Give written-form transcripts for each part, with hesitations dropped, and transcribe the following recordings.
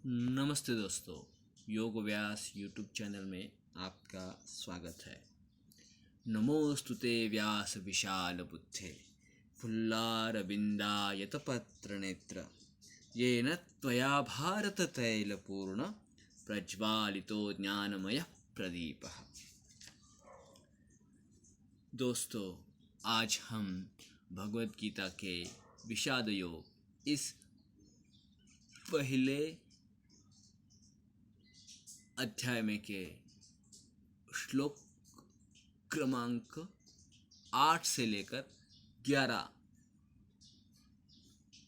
नमस्ते दोस्तों, योग व्यास यूट्यूब चैनल में आपका स्वागत है। नमोस्तुते व्यास विशाल बुद्धे फुल्लारविन्दायतपत्रनेत्र येन त्वया भारत तैलपूर्ण प्रज्वालितो ज्ञानमय प्रदीपः। दोस्तों, आज हम भगवद गीता के विषाद योग इस पहले अध्याय में के श्लोक क्रमांक 8 से लेकर 11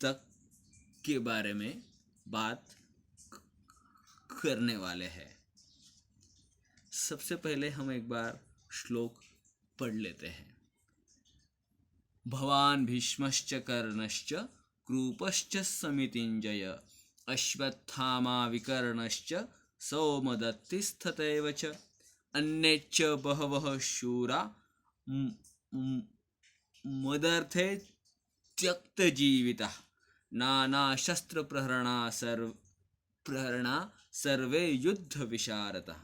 तक के बारे में बात करने वाले हैं। सबसे पहले हम एक बार श्लोक पढ़ लेते हैं। भवान भीष्मश्च कर्णश्च कृपश्च समितिञ्जय अश्वत्थामा विकर्णश्च सौमदत्तिस्तथैव च अन्येच बहवः शूरा मदर्थे त्यक्तजीविताः नानाशस्त्रप्रहरणा सर्वे युद्धविशारदाः।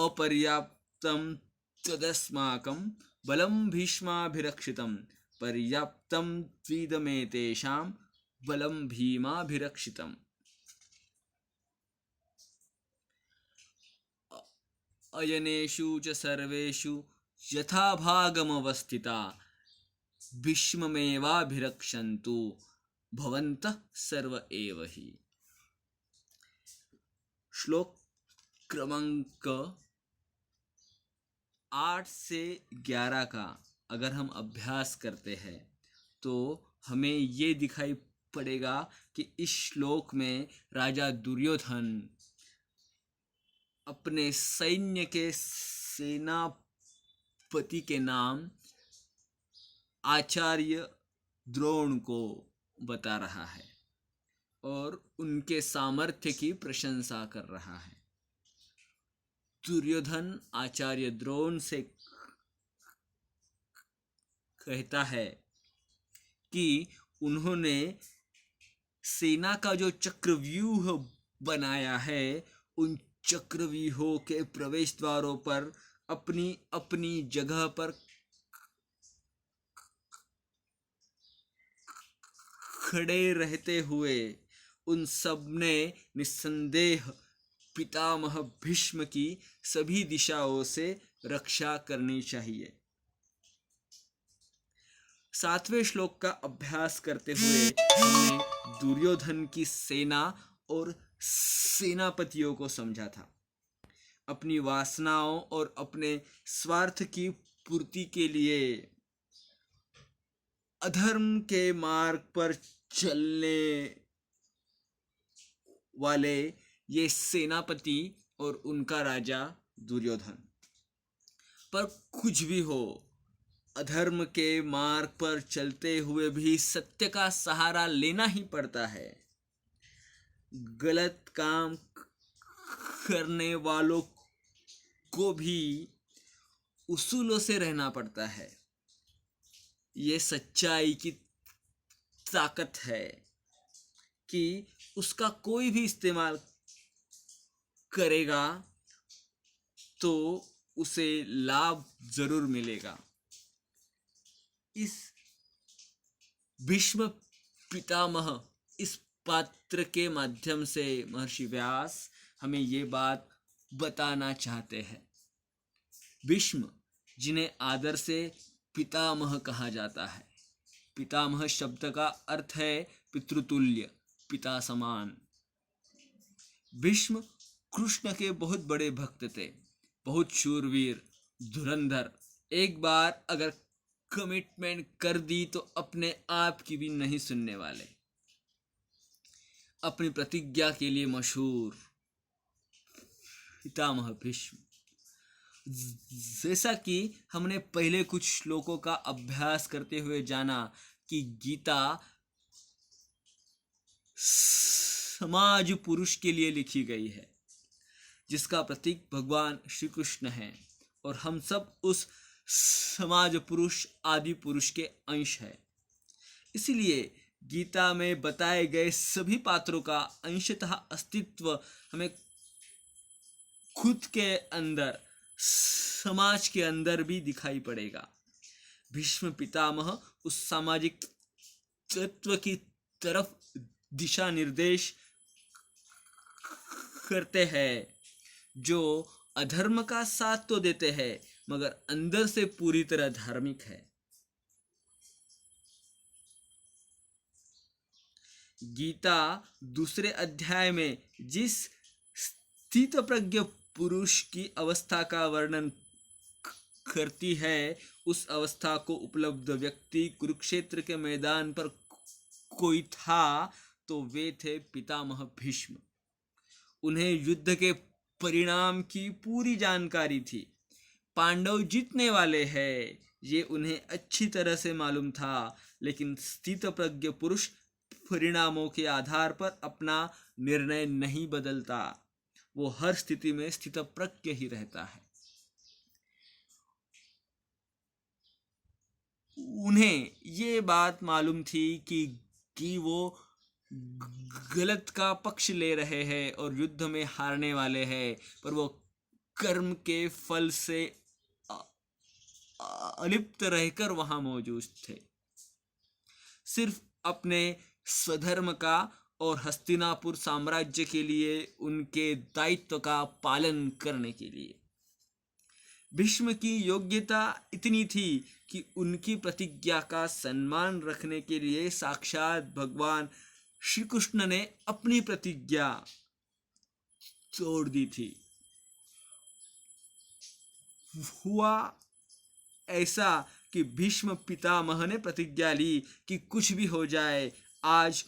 अपर्याप्तं तदस्माकं बलं भीष्माभिरक्षितं पर्याप्तं त्विदमेतेषां बलं भीमाभिरक्षितम्। अयनेषु च सर्वेषु यथाभागमवस्थिता भीष्ममेवाभिरक्षन्तु भवन्तः सर्व एव हि। श्लोक क्रमांक 8 से 11 का अगर हम अभ्यास करते हैं तो हमें ये दिखाई पड़ेगा कि इस श्लोक में राजा दुर्योधन अपने सैन्य के सेनापति के नाम आचार्य द्रोण को बता रहा है और उनके सामर्थ्य की प्रशंसा कर रहा है। दुर्योधन आचार्य द्रोण से कहता है कि उन्होंने सेना का जो चक्रव्यूह बनाया है उन चक्रव्यूहों के प्रवेश द्वारों पर अपनी अपनी जगह पर खड़े रहते हुए उन सब ने निस्संदेह पितामह भीष्म की सभी दिशाओं से रक्षा करनी चाहिए। 7वें श्लोक का अभ्यास करते हुए हमने दुर्योधन की सेना और सेनापतियों को समझा था। अपनी वासनाओं और अपने स्वार्थ की पूर्ति के लिए अधर्म के मार्ग पर चलने वाले ये सेनापति और उनका राजा दुर्योधन। पर कुछ भी हो, अधर्म के मार्ग पर चलते हुए भी सत्य का सहारा लेना ही पड़ता है। गलत काम करने वालों को भी उसूलों से रहना पड़ता है। ये सच्चाई की ताकत है कि उसका कोई भी इस्तेमाल करेगा तो उसे लाभ जरूर मिलेगा। इस भीष्म पितामह इस पात्र के माध्यम से महर्षि व्यास हमें ये बात बताना चाहते हैं। भीष्म, जिन्हें आदर से पितामह कहा जाता है। पितामह शब्द का अर्थ है पितृतुल्य, पिता समान। भीष्म कृष्ण के बहुत बड़े भक्त थे, बहुत शूरवीर, धुरंधर। एक बार अगर कमिटमेंट कर दी तो अपने आप की भी नहीं सुनने वाले। अपनी प्रतिज्ञा के लिए मशहूर पितामह भीष्म। जैसा कि हमने पहले कुछ श्लोकों का अभ्यास करते हुए जाना कि गीता समाज पुरुष के लिए लिखी गई है, जिसका प्रतीक भगवान श्री कृष्ण है और हम सब उस समाज पुरुष आदि पुरुष के अंश है। इसलिए गीता में बताए गए सभी पात्रों का अंशतः अस्तित्व हमें खुद के अंदर, समाज के अंदर भी दिखाई पड़ेगा। भीष्म पितामह उस सामाजिक तत्व की तरफ दिशा निर्देश करते हैं जो अधर्म का साथ तो देते हैं मगर अंदर से पूरी तरह धार्मिक है। गीता दूसरे अध्याय में जिस स्थित प्रज्ञ पुरुष की अवस्था का वर्णन करती है, उस अवस्था को उपलब्ध व्यक्ति कुरुक्षेत्र के मैदान पर कोई था तो वे थे पितामह भीष्म। उन्हें युद्ध के परिणाम की पूरी जानकारी थी। पांडव जीतने वाले हैं ये उन्हें अच्छी तरह से मालूम था, लेकिन स्थित प्रज्ञ पुरुष परिणामों के आधार पर अपना निर्णय नहीं बदलता। वो हर स्थिति में स्थित प्रज्ञ ही रहता है। उन्हें ये बात मालूम थी कि वो गलत का पक्ष ले रहे हैं और युद्ध में हारने वाले हैं, पर वो कर्म के फल से अलिप्त रहकर वहां मौजूद थे, सिर्फ अपने स्वधर्म का और हस्तिनापुर साम्राज्य के लिए उनके दायित्व का पालन करने के लिए। भीष्म की योग्यता इतनी थी कि उनकी प्रतिज्ञा का सम्मान रखने के लिए साक्षात भगवान श्री कृष्ण ने अपनी प्रतिज्ञा तोड़ दी थी। हुआ ऐसा कि भीष्म पितामह ने प्रतिज्ञा ली कि कुछ भी हो जाए आज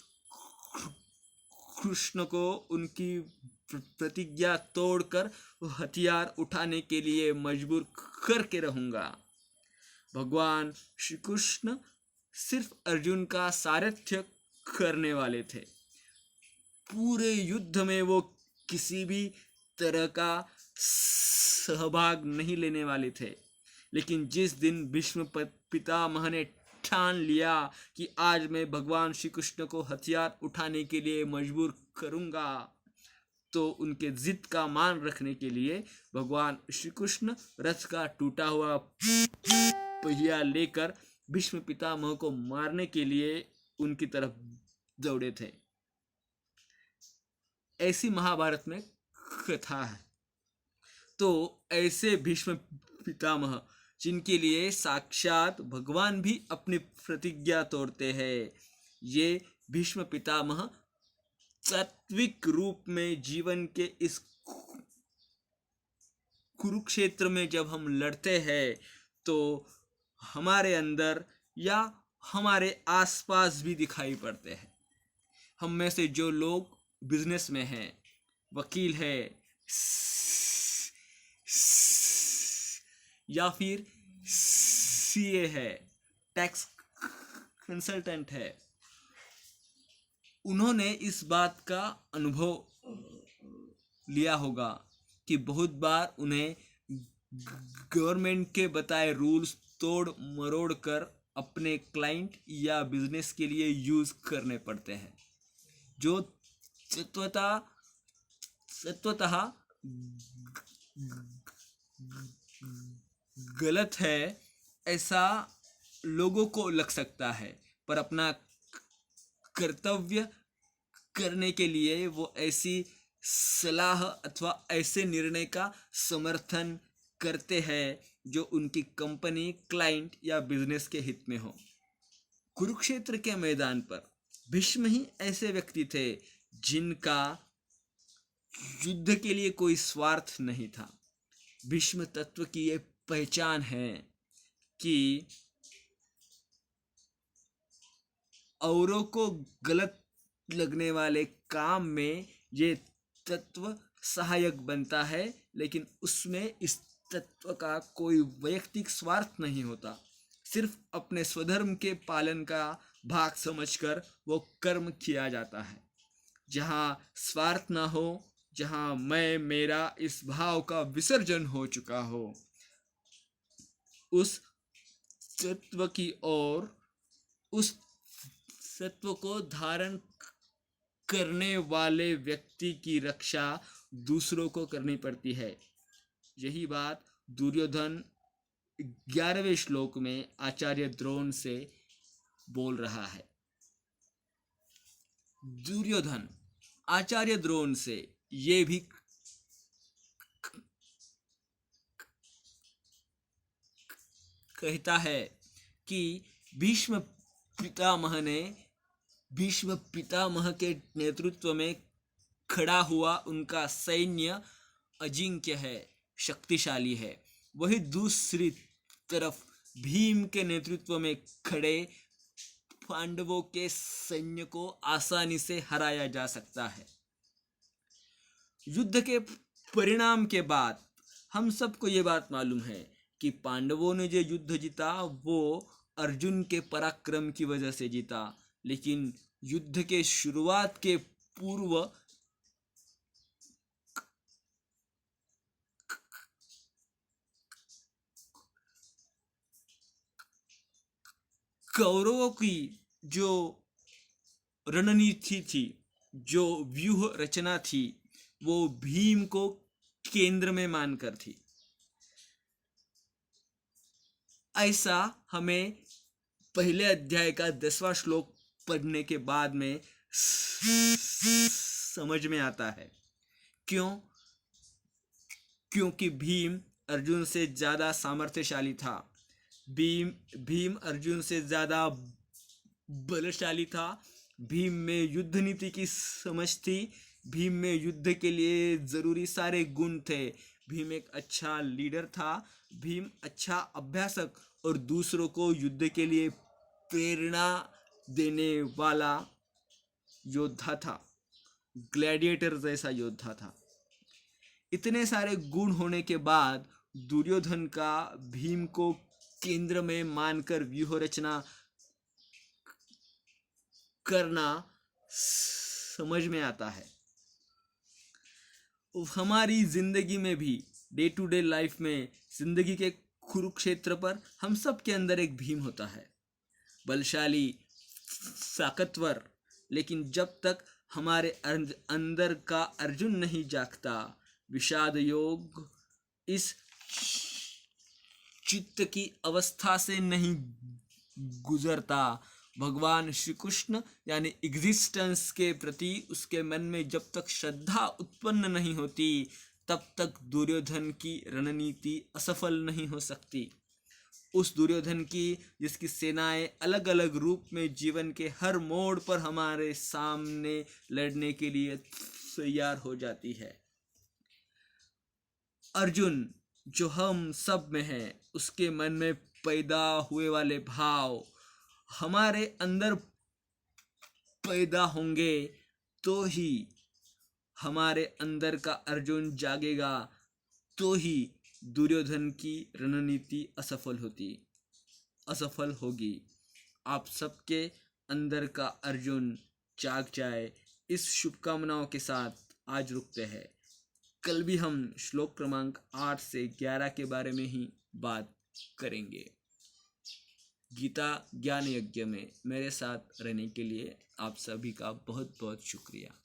कृष्ण को उनकी प्रतिज्ञा तोड़कर हथियार उठाने के लिए मजबूर करके रहूंगा। भगवान श्री कृष्ण सिर्फ अर्जुन का सारथ्य करने वाले थे। पूरे युद्ध में वो किसी भी तरह का सहभाग नहीं लेने वाले थे, लेकिन जिस दिन भीष्म पितामह ने ठान लिया कि आज मैं भगवान श्री कृष्ण को हथियार उठाने के लिए मजबूर करूंगा, तो उनके जिद का मान रखने के लिए भगवान श्री कृष्ण रथ का टूटा हुआ पहिया लेकर भीष्म पितामह को मारने के लिए उनकी तरफ दौड़े थे। ऐसी महाभारत में कथा है। तो ऐसे भीष्म पितामह जिनके लिए साक्षात भगवान भी अपनी प्रतिज्ञा तोड़ते हैं, ये भीष्म पितामह सात्विक रूप में जीवन के इस कुरुक्षेत्र में जब हम लड़ते हैं तो हमारे अंदर या हमारे आसपास भी दिखाई पड़ते हैं। हम में से जो लोग बिजनेस में हैं, वकील है या फिर सीए है, टैक्स कंसल्टेंट है, उन्होंने इस बात का अनुभव लिया होगा कि बहुत बार उन्हें गवर्नमेंट के बताए रूल्स तोड़ मरोड़ कर अपने क्लाइंट या बिजनेस के लिए यूज करने पड़ते हैं, जो सत्वतः गलत है ऐसा लोगों को लग सकता है, पर अपना कर्तव्य करने के लिए वो ऐसी सलाह अथवा ऐसे निर्णय का समर्थन करते हैं जो उनकी कंपनी, क्लाइंट या बिजनेस के हित में हो। कुरुक्षेत्र के मैदान पर भीष्म ही ऐसे व्यक्ति थे जिनका युद्ध के लिए कोई स्वार्थ नहीं था। भीष्म तत्व की ये पहचान है कि औरों को गलत लगने वाले काम में ये तत्व सहायक बनता है, लेकिन उसमें इस तत्व का कोई वैयक्तिक स्वार्थ नहीं होता। सिर्फ अपने स्वधर्म के पालन का भाग समझकर वो कर्म किया जाता है। जहाँ स्वार्थ ना हो, जहाँ मैं मेरा इस भाव का विसर्जन हो चुका हो, उस तत्व की ओर, उस सत्व को धारण करने वाले व्यक्ति की रक्षा दूसरों को करनी पड़ती है। यही बात दुर्योधन 11वें श्लोक में आचार्य द्रोण से बोल रहा है। दुर्योधन आचार्य द्रोण से ये भी कहता है कि भीष्म पितामह के नेतृत्व में खड़ा हुआ उनका सैन्य अजिंक्य है, शक्तिशाली है। वही दूसरी तरफ भीम के नेतृत्व में खड़े पांडवों के सैन्य को आसानी से हराया जा सकता है। युद्ध के परिणाम के बाद हम सबको ये बात मालूम है कि पांडवों ने जो युद्ध जीता वो अर्जुन के पराक्रम की वजह से जीता, लेकिन युद्ध के शुरुआत के पूर्व कौरवों की जो रणनीति थी, जो व्यूह रचना थी, वो भीम को केंद्र में मानकर थी। ऐसा हमें पहले अध्याय का 10वां श्लोक पढ़ने के बाद में समझ में आता है। क्योंकि भीम अर्जुन से ज्यादा सामर्थ्यशाली था। भीम अर्जुन से ज्यादा बलशाली था। भीम में युद्ध नीति की समझ थी। भीम में युद्ध के लिए जरूरी सारे गुण थे। भीम एक अच्छा लीडर था। भीम अच्छा अभ्यासक और दूसरों को युद्ध के लिए प्रेरणा देने वाला योद्धा था, ग्लैडिएटर जैसा योद्धा था। इतने सारे गुण होने के बाद दुर्योधन का भीम को केंद्र में मानकर व्यूह रचना करना समझ में आता है। हमारी जिंदगी में भी डे टू डे लाइफ में, जिंदगी के कुरुक्षेत्र पर हम सब के अंदर एक भीम होता है, बलशाली, ताकतवर। लेकिन जब तक हमारे अंदर का अर्जुन नहीं जागता, विषाद योग इस चित्त की अवस्था से नहीं गुजरता, भगवान श्री कृष्ण यानी एग्जिस्टेंस के प्रति उसके मन में जब तक श्रद्धा उत्पन्न नहीं होती, तब तक दुर्योधन की रणनीति असफल नहीं हो सकती। उस दुर्योधन की जिसकी सेनाएं अलग अलग रूप में जीवन के हर मोड़ पर हमारे सामने लड़ने के लिए तैयार हो जाती है। अर्जुन जो हम सब में है, उसके मन में पैदा हुए वाले भाव हमारे अंदर पैदा होंगे तो ही हमारे अंदर का अर्जुन जागेगा, तो ही दुर्योधन की रणनीति असफल होगी। आप सबके अंदर का अर्जुन जाग जाए, इस शुभकामनाओं के साथ आज रुकते हैं। कल भी हम श्लोक क्रमांक 8 से 11 के बारे में ही बात करेंगे। गीता ज्ञान यज्ञ में मेरे साथ रहने के लिए आप सभी का बहुत बहुत शुक्रिया।